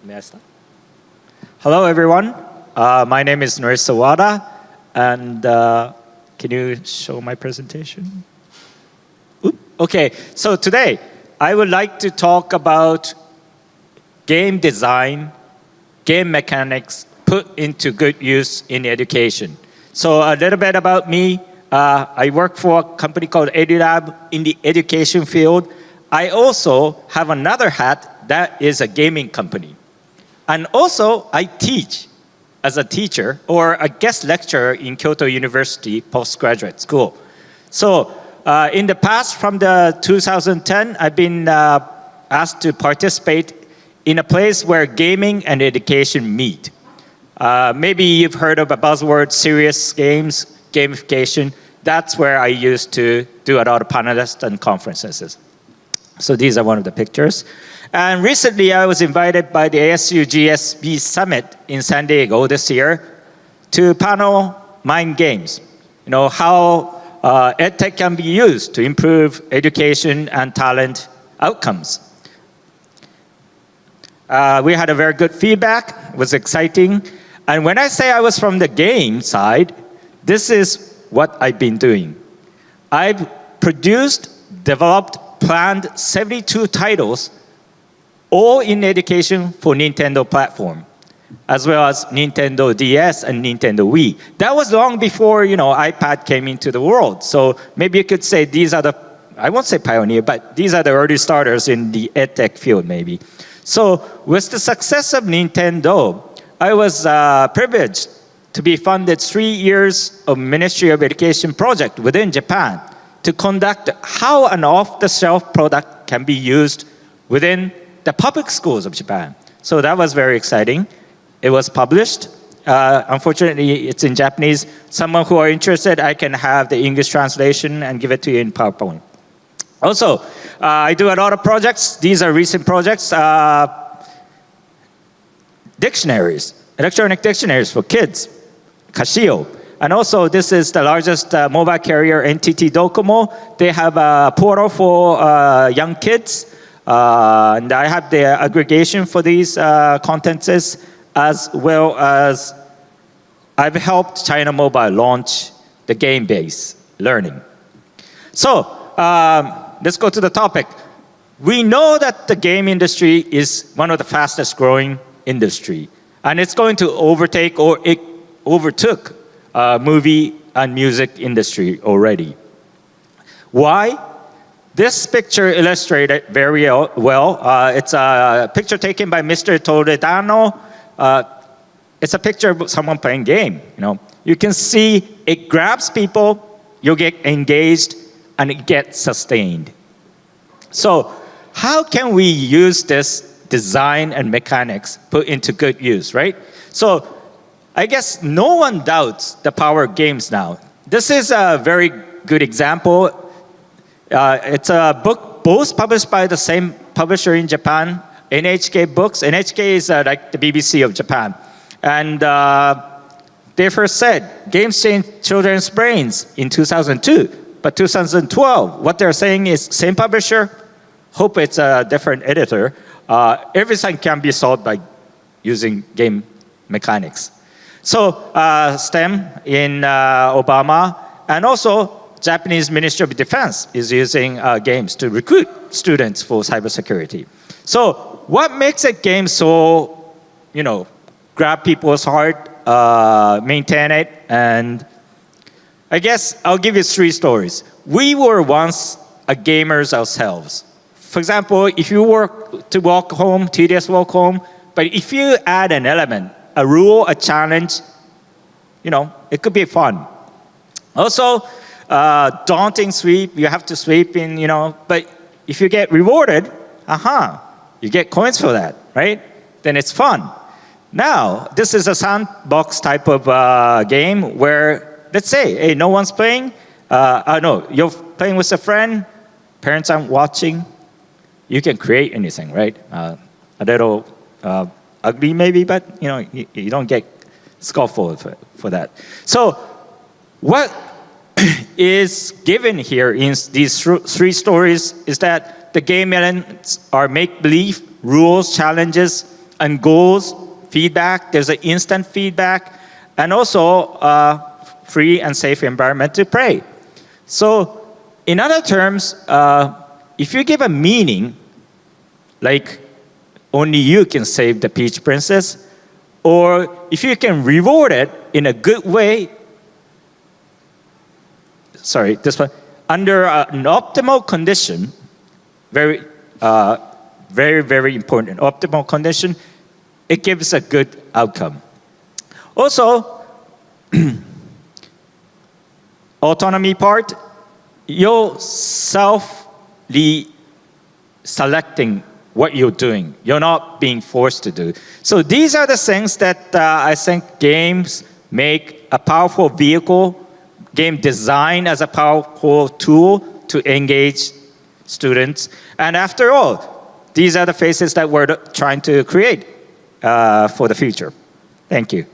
May I start? Hello, everyone. My name is Norihisa Wada, and can you show my presentation? Okay, so today I would like to talk about game design, game mechanics put into good use in education. So a little bit about me. I work for a company called Edulab in the education field. I also have another hat that is a gaming company. And also, I teach as a teacher or a guest lecturer in Kyoto University postgraduate school. So in the past, from the 2010, I've been asked to participate in a place where gaming and education meet. Maybe you've heard of a buzzword, serious games, gamification. That's where I used to do a lot of panelists and conferences. So these are one of the pictures. And recently, I was invited by the ASU GSB Summit in San Diego this year to panel Mind Games. You know, how EdTech can be used to improve education and talent outcomes. We had a very good feedback. It was exciting. And when I say I was from the game side, this is what I've been doing. I've produced, developed, planned 72 titles all in education for Nintendo platform, as well as Nintendo DS and Nintendo Wii. That was long before, iPad came into the world. So maybe you could say these are the, I won't say pioneer, but these are the early starters in the EdTech field, maybe. So with the success of Nintendo, I was privileged to be funded 3 years of Ministry of Education project within Japan to conduct how an off-the-shelf product can be used within the public schools of Japan. So that was very exciting. It was published. Unfortunately, it's in Japanese. Someone who are interested, I can have the English translation and give it to you in PowerPoint. Also, I do a lot of projects. These are recent projects. Dictionaries, electronic dictionaries for kids, Casio. And also, this is the largest mobile carrier, NTT Docomo. They have a portal for young kids. And I have the aggregation for these contents, as well as I've helped China Mobile launch the game-based learning. So let's go to the topic. We know that the game industry is one of the fastest growing industry, and it's going to overtake, or it overtook, movie and music industry already. Why? This picture illustrated very well. It's a picture taken by Mr. Toledano. It's a picture of someone playing game. You can see it grabs people, you get engaged, and it gets sustained. So how can we use this design and mechanics put into good use, right? So I guess no one doubts the power of games now. This is a very good example. It's a book both published by the same publisher in Japan, NHK Books. NHK is like the BBC of Japan. And they first said, games changed children's brains in 2002. But 2012, what they're saying is, same publisher, hope it's a different editor, everything can be solved by using game mechanics. So STEM in Obama, and also Japanese Ministry of Defense is using games to recruit students for cybersecurity. So what makes a game so, grab people's heart, maintain it, and I guess I'll give you 3 stories. We were once gamers ourselves. For example, if you were to walk home, tedious walk home, but if you add an element, a rule, a challenge, it could be fun. Also, daunting sweep, you have to sweep in, but if you get rewarded, you get coins for that, right? Then it's fun. Now, this is a sandbox type of game where, let's say, hey, no one's playing. No, you're playing with a friend, parents aren't watching. You can create anything, right? A little ugly maybe, but you don't get scoffed for that. So what is given here in these 3 stories is that the game elements are make-believe, rules, challenges, and goals, feedback, there's an instant feedback, and also free and safe environment to play. So in other terms, if you give a meaning, like only you can save the Peach Princess, or if you can reward it in a good way, sorry, this one, under an optimal condition, very, very important, optimal condition, it gives a good outcome. Also, autonomy part, you're self-selecting what you're doing. You're not being forced to do. So these are the things that I think games make a powerful vehicle, game design as a powerful tool to engage students. And after all, these are the faces that we're trying to create for the future. Thank you.